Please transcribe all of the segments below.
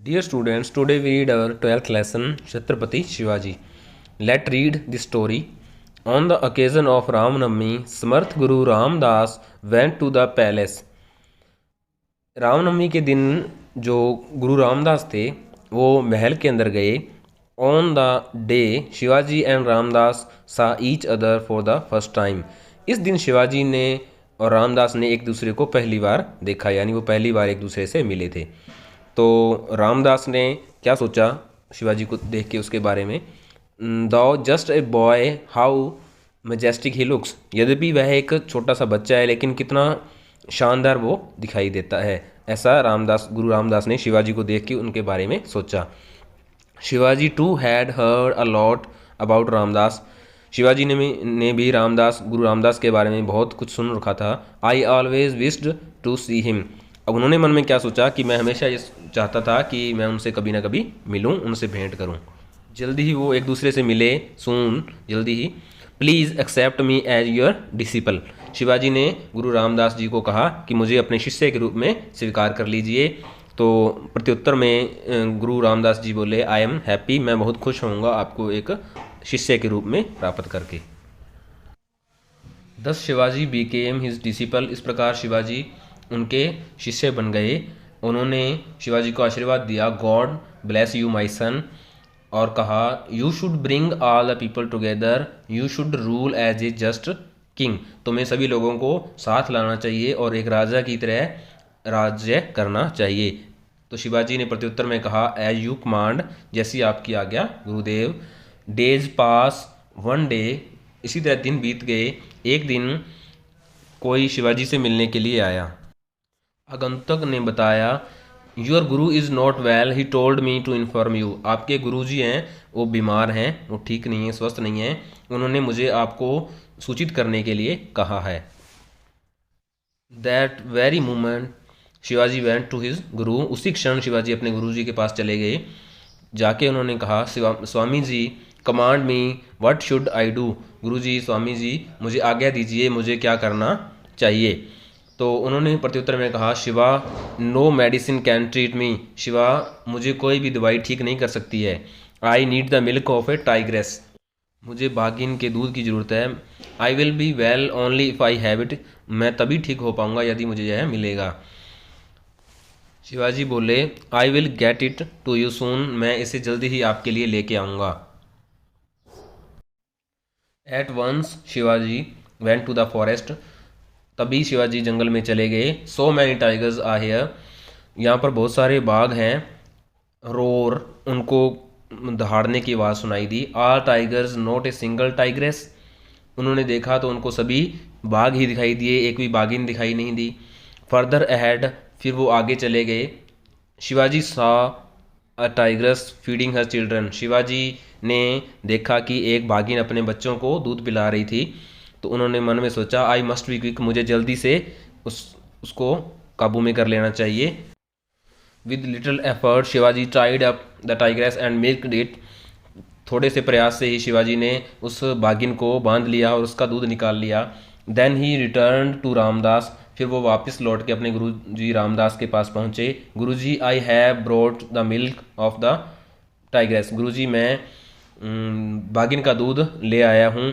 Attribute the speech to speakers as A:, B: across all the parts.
A: Dear students, today we read our 12th lesson Chhatrapati Shivaji. Let's read the story. On the occasion of Ram Navami, Samarth Guru Ramdas went to the palace. Ramnavami के दिन जो गुरु रामदास थे वो महल के अंदर गए. On the day Shivaji and Ramdas saw each other for the first time. इस दिन शिवाजी ने और रामदास ने एक दूसरे को पहली बार देखा, यानी वो पहली बार एक दूसरे से मिले थे. तो रामदास ने क्या सोचा शिवाजी को देख के उसके बारे में, दो just a boy how majestic he looks. यद्यपि वह एक छोटा सा बच्चा है लेकिन कितना शानदार वो दिखाई देता है. ऐसा गुरु रामदास ने शिवाजी को देख के उनके बारे में सोचा. Shivaji too had heard a lot about Ramdas. Shivaji ने भी गुरु रामदास के बारे में बहुत कुछ सुन रखा था. I always wished to see him. अब उन्होंने मन में क्या सोचा कि मैं हमेशा ये चाहता था कि मैं उनसे कभी ना कभी मिलूं, उनसे भेंट करूं. जल्दी ही वो एक दूसरे से मिले. जल्दी ही. Please accept me as your disciple. Shivaji ने गुरु रामदास जी को कहा कि मुझे अपने शिष्य के रूप में स्वीकार कर लीजिए. तो प्रत्युत्तर में गुरु रामदास जी बोले, आई एम हैप्पी, मैं बहुत खुश होऊंगा आपको एक शिष्य के रूप में प्राप्त करके. दस शिवाजी बीकेम हिज डिसिपल. इस प्रकार शिवाजी उनके शिष्य बन गए. उन्होंने शिवाजी को आशीर्वाद दिया, God bless you my son, और कहा you should bring all the people together, you should rule as a just king. तुम्हें सभी लोगों को साथ लाना चाहिए और एक राजा की तरह राज्य करना चाहिए. तो शिवाजी ने प्रत्युत्तर में कहा, एज यू कमांड, जैसी आपकी आज्ञा गुरुदेव. Days pass one day. इसी तरह दिन बीत गए. एक दिन कोई शिवाजी से मिलने के लिए आया. आगंतुक ने बताया, your guru is not well, he told me to inform you. आपके गुरुजी हैं वो बीमार हैं, वो ठीक नहीं है, स्वस्थ नहीं है. उन्होंने मुझे आपको सूचित करने के लिए कहा है. That very moment Shivaji went to his guru. उसी क्षण शिवाजी अपने गुरुजी के पास चले गए. जाके उन्होंने कहा, Swami ji command me, what should I do. Guruji, Swami ji मुझे आज्ञा दीजिए, मुझे क्या करना चाहिए. तो उन्होंने प्रत्युत्तर में कहा, Shiva no medicine can treat me. Shiva मुझे कोई भी दवाई ठीक नहीं कर सकती है. I need the milk of a tigress. मुझे बाघिन के दूध की ज़रूरत है. I will be well only if I have it. मैं तभी ठीक हो पाऊँगा यदि मुझे यह मिलेगा. शिवाजी बोले, I will get it to you soon. मैं इसे जल्दी ही आपके लिए लेके आऊँगा. At once Shivaji went to the forest. तभी शिवाजी जंगल में चले गए. So many tigers are here. यहाँ पर बहुत सारे बाघ हैं. रोर, उनको दहाड़ने की आवाज़ सुनाई दी. Are tigers not a single tigress. उन्होंने देखा तो उनको सभी बाघ ही दिखाई दिए, एक भी बाघिन दिखाई नहीं दी. फर्दर अहेड, फिर वो आगे चले गए. Shivaji saw a tigress feeding her children. Shivaji ने देखा कि एक बाघिन अपने बच्चों को दूध पिला रही थी. तो उन्होंने मन में सोचा, आई मस्ट बी क्विक, मुझे जल्दी से उसको काबू में कर लेना चाहिए. With little effort Shivaji tied up the tigress and milked it. थोड़े से प्रयास से ही शिवाजी ने उस बाघिन को बांध लिया और उसका दूध निकाल लिया. Then he return to Ramdas. फिर वो वापस लौट के अपने गुरुजी रामदास के पास पहुँचे. Guruji, I have brought the milk of the tigress. Guruji, मैं बाघिन का दूध ले आया हूँ.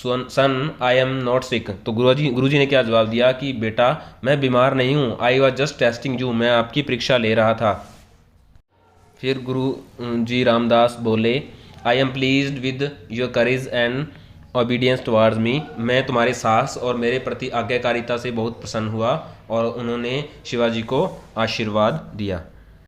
A: Son, I am not sick. तो गुरुजी ने क्या जवाब दिया कि बेटा मैं बीमार नहीं हूँ. I was just testing you, मैं आपकी परीक्षा ले रहा था. फिर गुरु जी रामदास बोले, I am pleased with your courage and obedience towards me. मैं तुम्हारे साहस और मेरे प्रति आज्ञाकारिता से बहुत प्रसन्न हुआ. और उन्होंने शिवाजी को आशीर्वाद दिया.